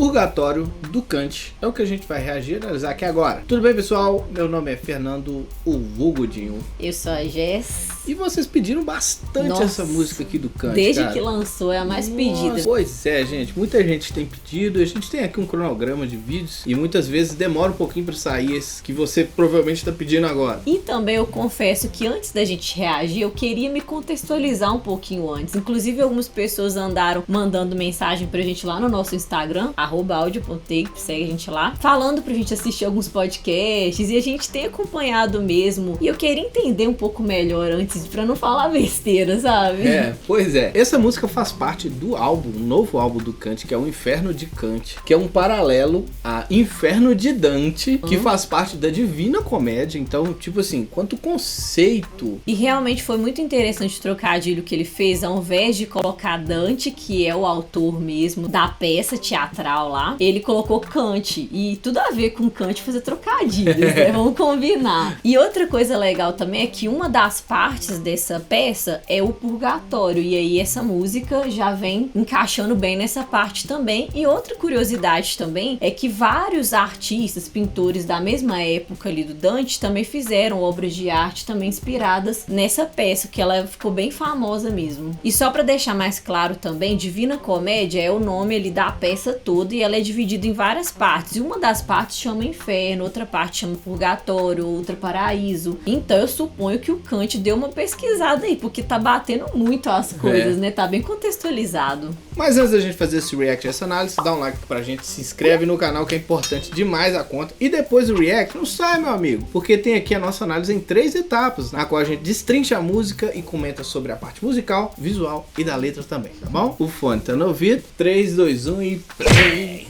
Purgatório do Kant. É o que a gente vai reagir e analisar aqui agora. Tudo bem, pessoal? Meu nome é Fernando, o vulgo Dinho. Eu sou a Jess. E vocês pediram bastante essa música aqui do Kant, desde cara. que lançou, é a mais pedida. Pois é, gente. Muita gente tem pedido. A gente tem aqui um cronograma de vídeos e muitas vezes demora um pouquinho pra sair esses que você provavelmente tá pedindo agora. E também eu confesso que antes da gente reagir, eu queria me contextualizar um pouquinho antes. Inclusive, algumas pessoas andaram mandando mensagem pra gente lá no nosso Instagram, @audio.take, segue a gente lá, falando pra gente assistir alguns podcasts, e a gente tem acompanhado mesmo. E eu queria entender um pouco melhor antes, pra não falar besteira, sabe? Pois é. Essa música faz parte do álbum, um novo álbum do Kant, que é o Inferno de Kant, que é um paralelo a Inferno de Dante, que faz parte da Divina Comédia. Então, tipo assim, quanto conceito. E realmente foi muito interessante o trocadilho que ele fez, ao invés de colocar Dante, que é o autor mesmo da peça teatral lá, ele colocou Kant. E tudo a ver com Kant fazer trocadilhos, né? Vamos combinar. E outra coisa legal também é que uma das partes dessa peça é o purgatório. E aí essa música já vem encaixando bem nessa parte também. E outra curiosidade também é que vários artistas, pintores da mesma época ali do Dante também fizeram obras de arte também inspiradas nessa peça, que ela ficou bem famosa mesmo. E só pra deixar mais claro também, Divina Comédia é o nome ali da peça toda e ela é dividida em várias partes. E uma das partes chama Inferno, outra parte chama Purgatório, outra Paraíso. Então eu suponho que o Kant deu uma pesquisada aí, porque tá batendo muito as coisas, né? Tá bem contextualizado. Mas antes da gente fazer esse react, essa análise, dá um like pra gente, se inscreve no canal, que é importante demais a conta. E depois do react, não sai, meu amigo, porque tem aqui a nossa análise em 3 etapas, na qual a gente destrincha a música e comenta sobre a parte musical, visual e da letra também, tá bom? O fone tá no ouvido, 3, 2, 1 e play!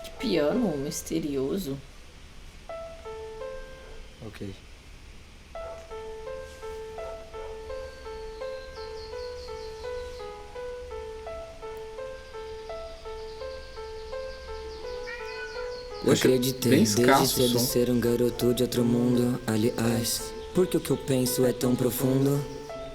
Que piano misterioso. Ok. Eu acreditei bem desde escasso o cedo som. ser um garoto de outro mundo. Aliás, porque o que eu penso é tão profundo.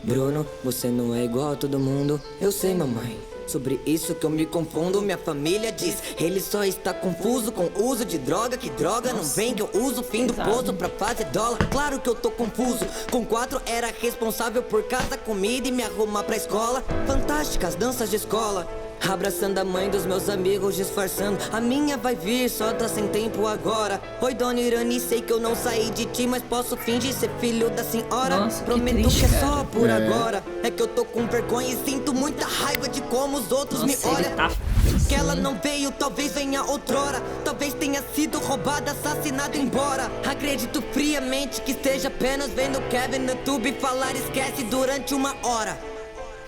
Bruno, você não é igual a todo mundo. Eu sei, mamãe. Sobre isso que eu me confundo, minha família diz. Ele só está confuso com o uso de droga. Que droga não vem que eu uso o fim do poço pra fazer dólar. Claro que eu tô confuso. Com 4 era responsável por casa, comida e me arrumar pra escola. Fantásticas danças de escola. Abraçando a mãe dos meus amigos, disfarçando. A minha vai vir, só tá sem tempo agora. Oi, dona Irani, sei que eu não saí de ti, mas posso fingir ser filho da senhora. Nossa, prometo que triste, que é só cara. por agora. É que eu tô com vergonha e sinto muita raiva de como os outros me Nossa, olham. ele tá... Que ela não veio, talvez venha outrora. Talvez tenha sido roubada, assassinado, embora. Acredito friamente que esteja apenas vendo Kevin no YouTube falar esquece durante 1 hora.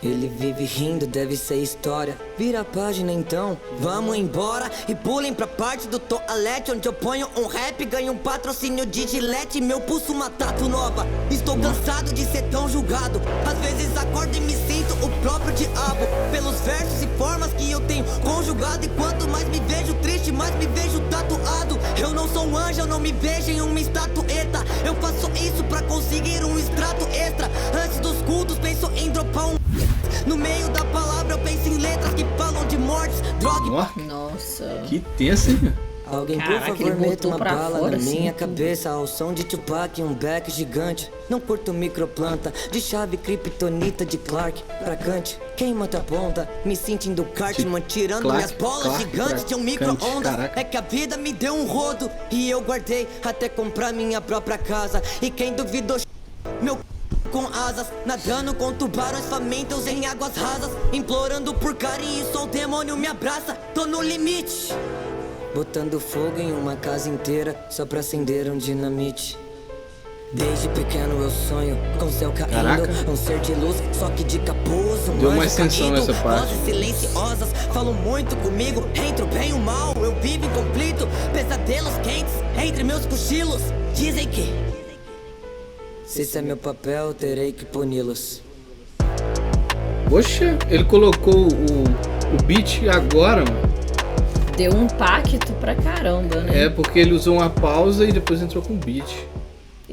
Ele vive rindo, deve ser história. Vira a página então, vamos embora. E pulem pra parte do toalete, onde eu ponho um rap, ganho um patrocínio de Gillette. Meu pulso uma tatu nova. Estou cansado de ser tão julgado. Às vezes acordo e me sinto o próprio diabo, pelos versos e formas que eu tenho conjugado. E quanto mais me vejo triste, mais me vejo tatuado. Eu não sou um anjo, eu não me vejo em uma estatueta. Eu faço isso pra conseguir um extrato extra. Antes dos cultos penso em dropar um. No meio da palavra eu penso em letras que falam de mortes, droga. Nossa. Que tenso, hein? Alguém, Caraca, por favor, ele meta botou uma pra bala fora, na assim, minha tudo. cabeça ao som de Tupac e um back gigante. Não curto microplanta, de chave kryptonita de Clark pra Kant. Queima tua ponta, me sentindo Cartman, tirando Clark, minhas bolas Clark gigantes de um pra micro-ondas. Kant, caraca. É que a vida me deu um rodo e eu guardei até comprar minha própria casa. E quem duvidou, meu com asas, nadando com tubarões famintos em águas rasas, implorando por carinho, só o demônio me abraça. Tô no limite, botando fogo em uma casa inteira só pra acender um dinamite. Desde pequeno eu sonho com o céu caindo. Caraca. Um ser de luz, só que de capuz. Deu uma anjo extensão caído. nessa parte. Vozes silenciosas falam muito comigo. Entre o bem e o mal eu vivo em conflito. Pesadelos quentes entre meus cochilos. Dizem que se esse é meu papel, terei que puni-los. Poxa, ele colocou o beat agora, mano. Deu um impacto pra caramba, né? É, porque ele usou uma pausa e depois entrou com o beat.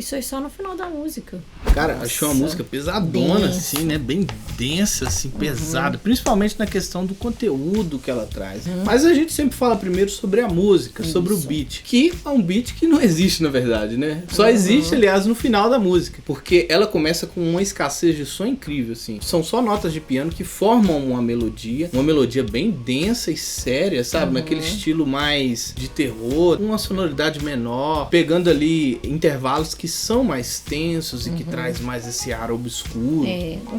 Isso aí só no final da música. Cara, achei uma música pesadona, assim, né? Bem densa, assim, pesada. Principalmente na questão do conteúdo que ela traz. Mas a gente sempre fala primeiro sobre a música, sobre o beat. Que é um beat que não existe, na verdade, né? Só existe, aliás, no final da música. Porque ela começa com uma escassez de som incrível, assim. São só notas de piano que formam uma melodia bem densa e séria, sabe? Naquele estilo mais de terror, uma sonoridade menor, pegando ali intervalos que são mais tensos e que traz mais esse ar obscuro.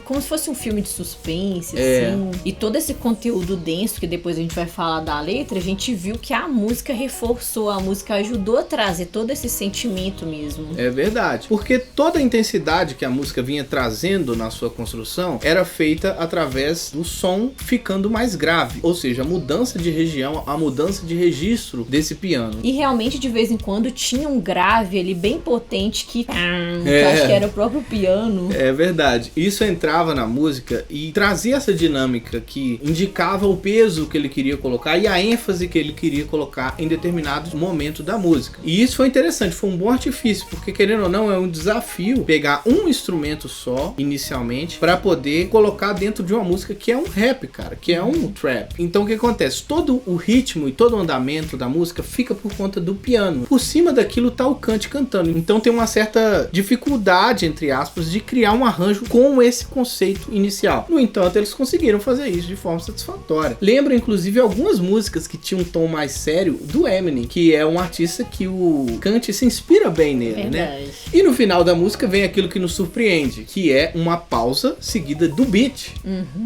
Como se fosse um filme de suspense, assim. E todo esse conteúdo denso, que depois a gente vai falar da letra, a gente viu que a música reforçou, a música ajudou a trazer todo esse sentimento mesmo. É verdade, porque toda a intensidade que a música vinha trazendo na sua construção era feita através do som ficando mais grave, ou seja, a mudança de região, a mudança de registro desse piano. E realmente de vez em quando tinha um grave ali bem potente que eu acho que era o próprio piano. É verdade, isso entrava na música e trazia essa dinâmica que indicava o peso que ele queria colocar e a ênfase que ele queria colocar em determinado momento da música. E isso foi interessante, foi um bom artifício, porque querendo ou não é um desafio pegar um instrumento só, inicialmente, para poder colocar dentro de uma música que é um rap, cara, que é um trap. Então o que acontece? Todo o ritmo e todo o andamento da música fica por conta do piano. Por cima daquilo tá o Kant cantando. Então tem uma certa dificuldade, entre aspas, de criar um arranjo com esse conceito inicial. No entanto, eles conseguiram fazer isso de forma satisfatória. Lembra, inclusive, algumas músicas que tinham um tom mais sério do Eminem, que é um artista que o Kant se inspira bem nele, né? E no final da música vem aquilo que nos surpreende, que é uma pausa seguida do beat.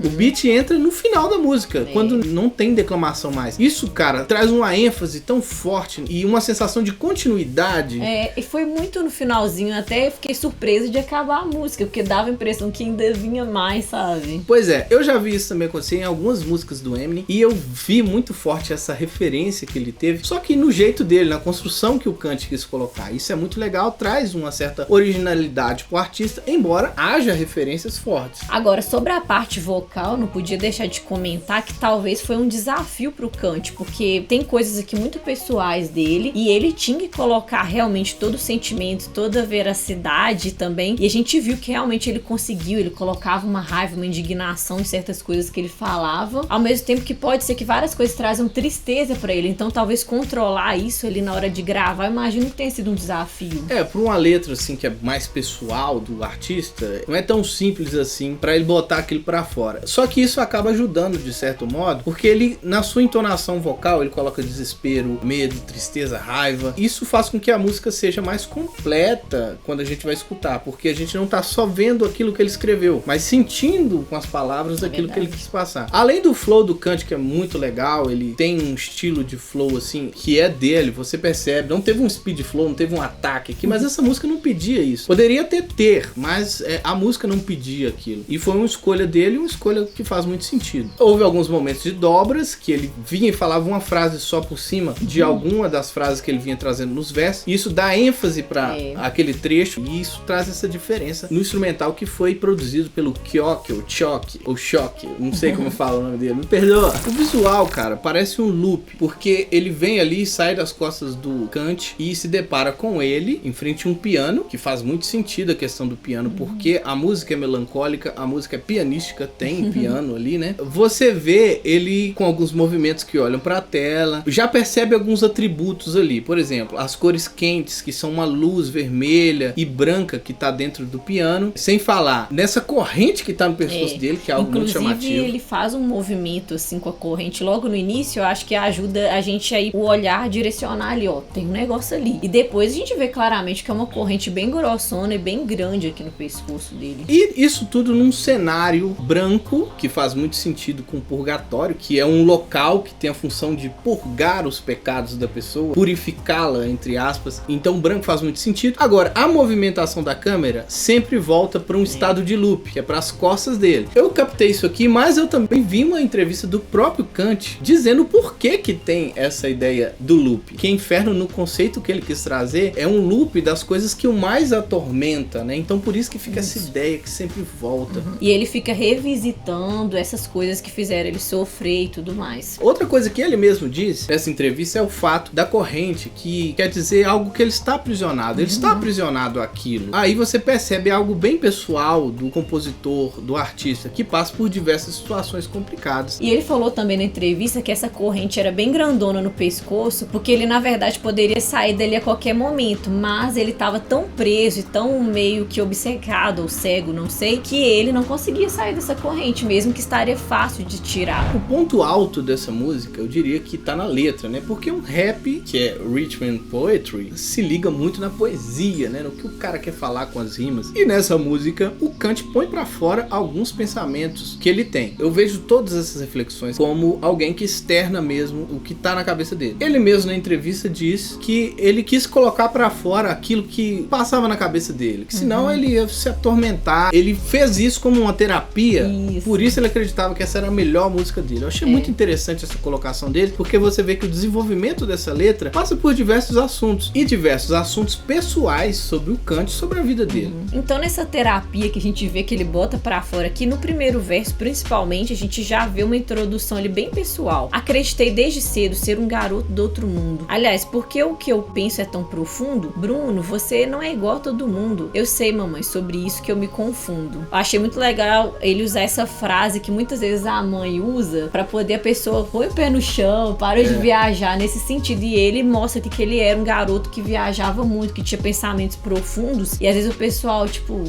O beat entra no final da música, quando não tem declamação mais. Isso, cara, traz uma ênfase tão forte e uma sensação de continuidade. E foi muito no finalzinho, até fiquei surpresa de acabar a música, porque dava a impressão que ainda vinha mais, sabe? Pois é, eu já vi isso também acontecer em algumas músicas do Eminem e eu vi muito forte essa referência que ele teve, só que no jeito dele, na construção que o Kant quis colocar. Isso é muito legal, traz uma certa originalidade pro artista, embora haja referências fortes. Agora, sobre a parte vocal, não podia deixar de comentar que talvez foi um desafio pro Kant, porque tem coisas aqui muito pessoais dele e ele tinha que colocar realmente todo o sentimento, toda a veracidade também, e a gente viu que realmente ele conseguiu, ele colocava uma raiva, uma indignação em certas coisas que ele falava, ao mesmo tempo que pode ser que várias coisas trazem tristeza pra ele, então talvez controlar isso ali na hora de gravar, eu imagino que tenha sido um desafio. Pra uma letra assim que é mais pessoal do artista, não é tão simples assim pra ele botar aquilo pra fora. Só que isso acaba ajudando de certo modo, porque ele, na sua entonação vocal, ele coloca desespero, medo, tristeza, raiva. Isso faz com que a música seja mais completa quando a gente vai escutar, porque a gente não tá só vendo aquilo que ele escreveu, mas sentindo com as palavras aquilo que ele quis passar. Além do flow do Kant, que é muito legal, ele tem um estilo de flow assim, que é dele, você percebe, não teve um speed flow, não teve um ataque aqui, mas essa música não pedia isso. Poderia ter, mas a música não pedia aquilo. E foi uma escolha dele, uma escolha que faz muito sentido. Houve alguns momentos de dobras, que ele vinha e falava uma frase só por cima de alguma das frases que ele vinha trazendo nos versos, e isso dá ênfase para aquele trecho, e isso traz essa diferença no instrumental que foi produzido pelo Kyoki, ou Shock, não sei como fala o nome dele, me perdoa. O visual, cara, parece um loop, porque ele vem ali, sai das costas do Kant e se depara com ele em frente a um piano, que faz muito sentido a questão do piano, porque a música é melancólica, a música é pianística, tem piano ali, né? Você vê ele com alguns movimentos que olham pra tela, já percebe alguns atributos ali, por exemplo, as cores quentes, que são uma luz vermelha e branca que tá dentro do piano, sem falar nessa corrente que tá no pescoço dele, que é algo muito chamativo. Inclusive, ele faz um movimento assim com a corrente logo no início, eu acho que ajuda a gente aí o olhar direcionar ali, ó, tem um negócio ali. E depois a gente vê claramente que é uma corrente bem grossona e bem grande aqui no pescoço dele. E isso tudo num cenário branco, que faz muito sentido com o purgatório, que é um local que tem a função de purgar os pecados da pessoa, purificá-la, entre aspas. Então branco faz muito sentido. Agora, a movimentação da câmera sempre volta para um estado de loop, que é para as costas dele. Eu captei isso aqui, mas eu também vi uma entrevista do próprio Kant dizendo por que tem essa ideia do loop. Que Inferno, no conceito que ele quis trazer, é um loop das coisas que o mais atormenta, né? Então por isso que fica essa ideia que sempre volta. E ele fica revisitando essas coisas que fizeram ele sofrer e tudo mais. Outra coisa que ele mesmo diz nessa entrevista é o fato da corrente, que quer dizer algo que ele está aprisionado. Ele está tá aprisionado àquilo. Aí você percebe algo bem pessoal do compositor, do artista, que passa por diversas situações complicadas. E ele falou também na entrevista que essa corrente era bem grandona no pescoço, porque ele na verdade poderia sair dali a qualquer momento, mas ele tava tão preso e tão meio que obcecado ou cego, não sei, que ele não conseguia sair dessa corrente, mesmo que estaria fácil de tirar. O ponto alto dessa música, eu diria que tá na letra, né? Porque um rap, que é rhythm poetry, se liga muito na poesia, né? No que o cara quer falar com as rimas. E nessa música, o Kant põe pra fora alguns pensamentos que ele tem. Eu vejo todas essas reflexões como alguém que externa mesmo o que tá na cabeça dele. Ele mesmo na entrevista diz que ele quis colocar pra fora aquilo que passava na cabeça dele, que senão ele ia se atormentar. Ele fez isso como uma terapia, por isso ele acreditava que essa era a melhor música dele. Eu achei muito interessante essa colocação dele, porque você vê que o desenvolvimento dessa letra passa por diversos assuntos, e diversos assuntos pessoais sobre o Kant, sobre a vida dele. Então nessa terapia que a gente vê que ele bota pra fora aqui, no primeiro verso principalmente, a gente já vê uma introdução ali bem pessoal. Acreditei desde cedo ser um garoto do outro mundo. Aliás, porque o que eu penso é tão profundo? Bruno, você não é igual a todo mundo. Eu sei, mamãe, sobre isso que eu me confundo. Eu achei muito legal ele usar essa frase que muitas vezes a mãe usa pra poder a pessoa põe o pé no chão, para de viajar nesse sentido. E ele mostra que ele era um garoto que viajava muito, que tinha pensamentos profundos. E às vezes o pessoal, tipo,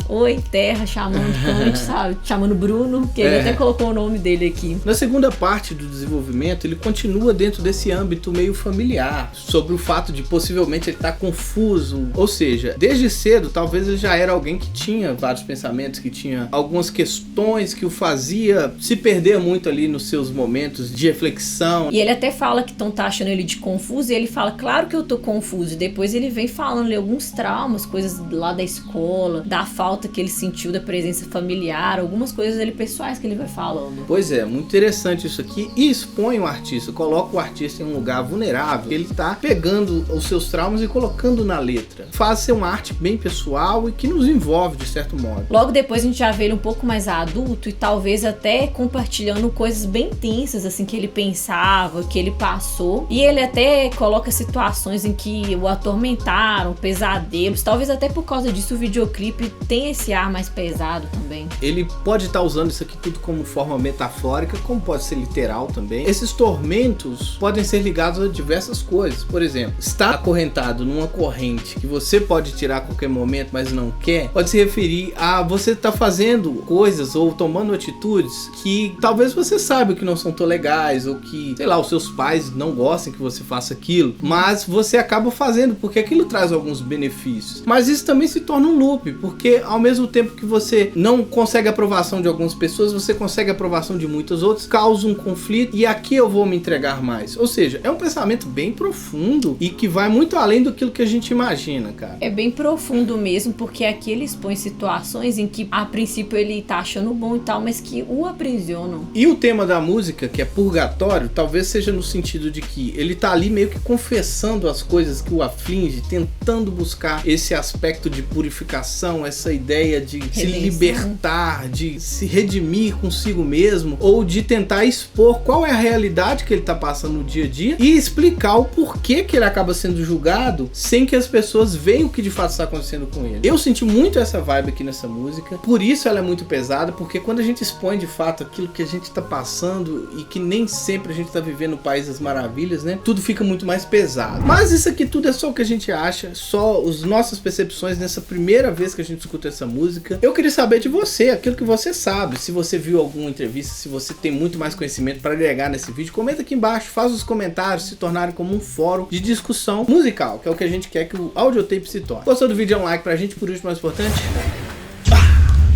oi, terra, chamando Kant, sabe? Chamando Bruno, que ele até colocou o nome dele aqui. Na segunda parte do desenvolvimento, ele continua dentro desse âmbito meio familiar, sobre o fato de possivelmente ele estar confuso. Ou seja, desde cedo, talvez ele já era alguém que tinha vários pensamentos, que tinha algumas questões que o fazia se perder muito ali nos seus momentos de reflexão. E ele até fala que estão taxando ele de confuso, e ele fala, claro que eu tô confuso. E depois ele vem falando ali alguns traumas, coisas lá da escola, da falta que ele sentiu da presença familiar, algumas coisas ali pessoais que ele vai falando. Pois é, muito interessante isso aqui, e expõe o artista, coloca o artista em um lugar vulnerável. Ele tá pegando os seus traumas e colocando na letra. Faz ser uma arte bem pessoal e que nos envolve de certo modo. Logo depois a gente já vê ele um pouco mais adulto e talvez até compartilhando coisas bem tensas, assim, que ele pensava, que ele passou. E ele até coloca situações em que o atormentaram, pesadelos, talvez até por causa disso o videoclipe tem esse ar mais pesado também. Ele pode estar usando isso aqui tudo como forma metafórica, como pode ser literal também. Esses tormentos podem ser ligados a diversas coisas. Por exemplo, estar acorrentado numa corrente que você pode tirar a qualquer momento, mas não quer, pode se referir a você estar fazendo coisas ou tomando atitudes que talvez você saiba que não são tão legais, ou que, sei lá, os seus pais não gostem que você faça aquilo, mas você acaba fazendo porque aquilo traz alguns benefícios. Mas isso também se torna um loop, porque ao mesmo tempo que você não consegue a aprovação de algumas pessoas, você consegue a aprovação de muitas outras, causa um conflito, e aqui eu vou me entregar mais. Ou seja, é um pensamento bem profundo e que vai muito além do que a gente imagina, cara. É bem profundo mesmo, porque aqui ele expõe situações em que a princípio ele tá achando bom e tal, mas que o aprisionam. E o tema da música, que é purgatório, talvez seja no sentido de que ele tá ali meio que confessando as coisas que o aflige, tentando buscar esse aspecto de purificação, essa ideia de redenção, se libertar, de se redimir consigo mesmo, ou de tentar expor qual é a realidade que ele tá passando no dia a dia e explicar o porquê que ele acaba sendo julgado sem que as pessoas vejam o que de fato está acontecendo com ele. Eu senti muito essa vibe aqui nessa música, por isso ela é muito pesada, porque quando a gente expõe de fato aquilo que a gente tá passando e que nem sempre a gente tá vivendo no País das Maravilhas, né? Tudo fica muito mais pesado. Mas isso aqui tudo é só o que a gente acha, só as nossas percepções nessa primeira vez que a gente escuta essa música. Eu queria saber de você, aquilo que você sabe, se você viu alguma entrevista, se você tem muito mais conhecimento para agregar nesse vídeo, comenta aqui embaixo, faz os comentários se tornarem como um fórum de discussão musical, que é o que a gente quer que o Audiotape se torne. Gostou do vídeo? É um like pra gente, por último, mais importante,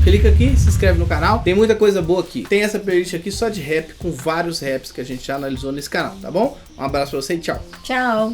clica aqui, se inscreve no canal, tem muita coisa boa aqui. Tem essa playlist aqui só de rap, com vários raps que a gente já analisou nesse canal, tá bom? Um abraço pra você e tchau. Tchau.